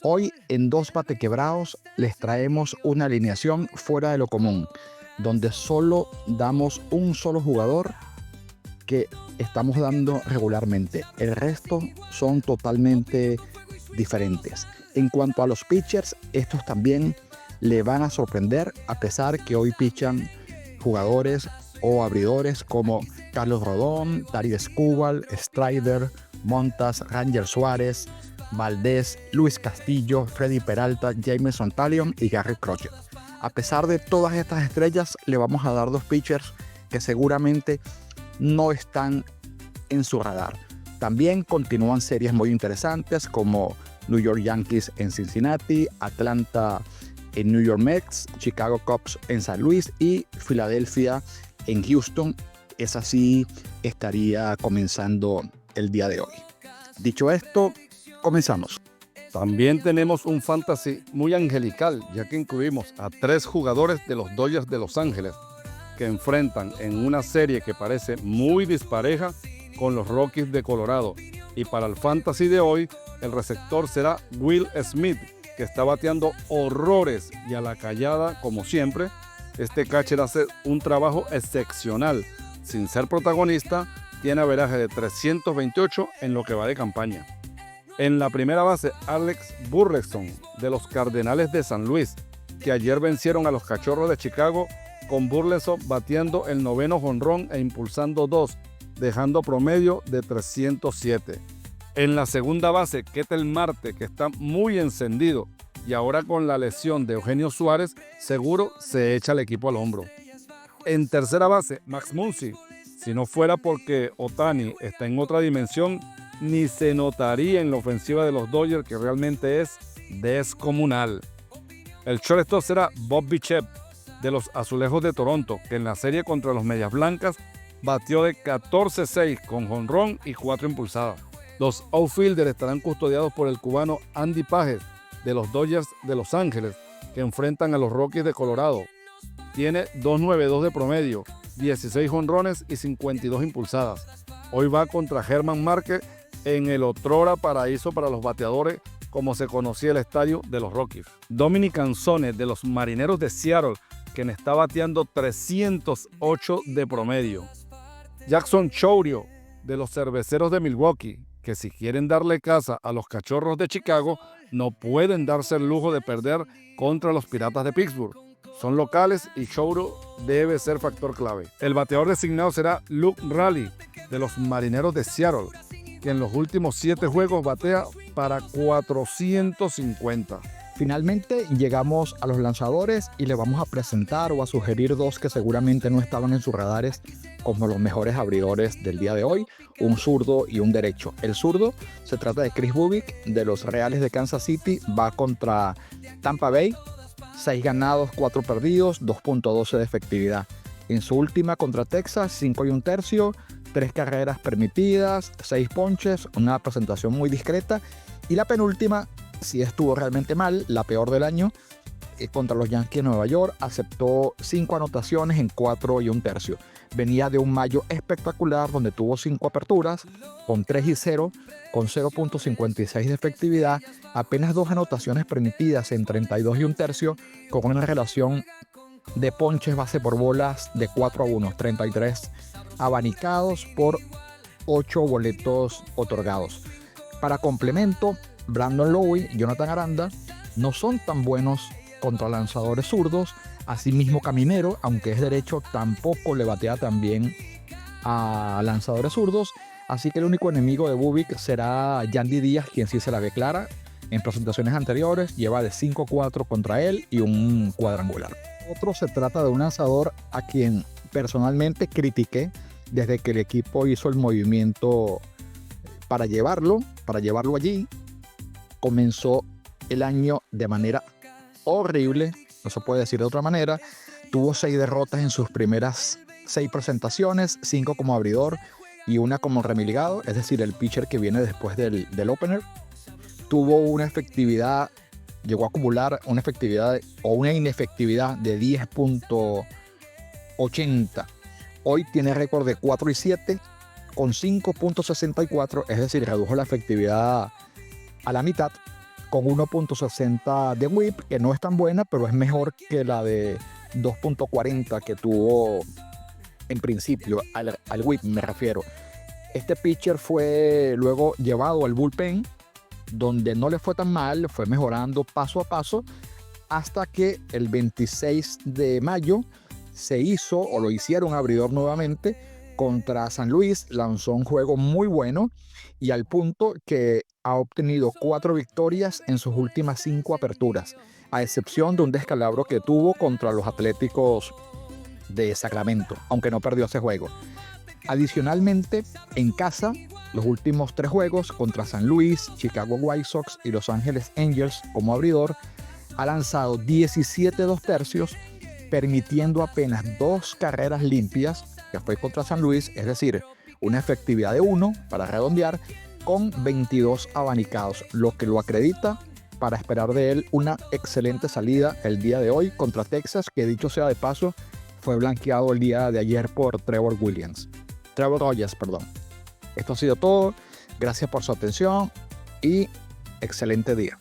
Hoy en Dos Batequebrados les traemos una alineación fuera de lo común, donde solo damos un solo jugador que estamos dando regularmente. El resto son totalmente diferentes. En cuanto a los pitchers, estos también le van a sorprender, a pesar que hoy pichan jugadores o abridores como Carlos Rodón, David Escúbal, Strider, Montas, Ranger Suárez, Valdés, Luis Castillo, Freddy Peralta, Jameson Taillon y Garrett Crochet. A pesar de todas estas estrellas, le vamos a dar dos pitchers que seguramente no están en su radar. También continúan series muy interesantes como New York Yankees en Cincinnati, Atlanta en New York Mets, Chicago Cubs en San Luis y Filadelfia en Houston. Esa sí estaría comenzando el día de hoy. Dicho esto, comenzamos. También tenemos un fantasy muy angelical, ya que incluimos a 3 jugadores de los Dodgers de Los Ángeles que enfrentan en una serie que parece muy dispareja con los Rockies de Colorado. Y para el fantasy de hoy, el receptor será Will Smith, que está bateando horrores y a la callada como siempre. Este catcher hace un trabajo excepcional. Sin ser protagonista, tiene averaje de 328 en lo que va de campaña. En la primera base, Alex Burleson, de los Cardenales de San Luis, que ayer vencieron a los Cachorros de Chicago, con Burleson batiendo el 9º jonrón e impulsando 2, dejando promedio de 307. En la segunda base, Ketel Marte, que está muy encendido, y ahora con la lesión de Eugenio Suárez, seguro se echa el equipo al hombro. En tercera base, Max Muncy. Si no fuera porque Ohtani está en otra dimensión, ni se notaría en la ofensiva de los Dodgers, que realmente es descomunal. El shortstop será Bob Bichette, de los Azulejos de Toronto, que en la serie contra los Medias Blancas batió de 14-6 con jonrón y 4 impulsadas. Los outfielders estarán custodiados por el cubano Andy Pages, de los Dodgers de Los Ángeles, que enfrentan a los Rockies de Colorado. Tiene 2.92 de promedio, 16 jonrones y 52 impulsadas. Hoy va contra Germán Márquez en el otrora paraíso para los bateadores, como se conocía el estadio de los Rockies. Dominic Canzone, de los Marineros de Seattle, quien está bateando 308 de promedio. Jackson Chourio, de los Cerveceros de Milwaukee, que si quieren darle caza a los Cachorros de Chicago, no pueden darse el lujo de perder contra los Piratas de Pittsburgh. Son locales y Chourio debe ser factor clave. El bateador designado será Luke Raleigh, de los Marineros de Seattle, que en los últimos 7 juegos batea para 450. Finalmente llegamos a los lanzadores y le vamos a presentar o a sugerir dos que seguramente no estaban en sus radares como los mejores abridores del día de hoy, un zurdo y un derecho. El zurdo se trata de Kris Bubic, de los Reales de Kansas City, va contra Tampa Bay, 6 ganados, 4 perdidos, 2.12 de efectividad. En su última contra Texas, 5 1/3, 3 carreras permitidas, 6 ponches, una presentación muy discreta. Y la penúltima, sí estuvo realmente mal, la peor del año, contra los Yankees de Nueva York, aceptó 5 anotaciones en 4 1/3. Venía de un mayo espectacular donde tuvo 5 aperturas, con 3-0, con 0.56 de efectividad, apenas 2 anotaciones permitidas en 32 1/3, con una relación de ponches base por bolas de 4-1, 33 abanicados por 8 boletos otorgados. Para complemento, Brandon Lowe y Jonathan Aranda no son tan buenos contra lanzadores zurdos. Asimismo, Caminero, aunque es derecho, tampoco le batea tan bien a lanzadores zurdos. Así que el único enemigo de Bubic será Yandy Díaz, quien sí se la ve clara. En presentaciones anteriores lleva de 5-4 contra él y un cuadrangular. Otro se trata de un lanzador a quien personalmente critiqué desde que el equipo hizo el movimiento para llevarlo allí. Comenzó el año de manera horrible, no se puede decir de otra manera. Tuvo 6 derrotas en sus primeras 6 presentaciones, 5 como abridor y una como remilgado, es decir, el pitcher que viene después del opener. Tuvo una efectividad, llegó a acumular una efectividad o una inefectividad de 10.80. Hoy tiene récord de 4-7 con 5.64, es decir, redujo la efectividad a la mitad. con 1.60 de whip, que no es tan buena, pero es mejor que la de 2.40 que tuvo en principio, al whip me refiero. Este pitcher fue luego llevado al bullpen, donde no le fue tan mal, fue mejorando paso a paso, hasta que el 26 de mayo se hizo, o lo hicieron abridor nuevamente, contra San Luis. Lanzó un juego muy bueno y al punto que ha obtenido 4 victorias en sus últimas 5 aperturas, a excepción de un descalabro que tuvo contra los Atléticos de Sacramento, aunque no perdió ese juego. Adicionalmente, en casa, los últimos 3 juegos contra San Luis, Chicago White Sox y Los Ángeles Angels como abridor, ha lanzado 17 2/3, permitiendo apenas 2 carreras limpias, que fue contra San Luis, es decir, una efectividad de 1 para redondear, con 22 abanicados, lo que lo acredita para esperar de él una excelente salida el día de hoy contra Texas, que dicho sea de paso, fue blanqueado el día de ayer por Trevor Rogers. Esto ha sido todo. Gracias por su atención y excelente día.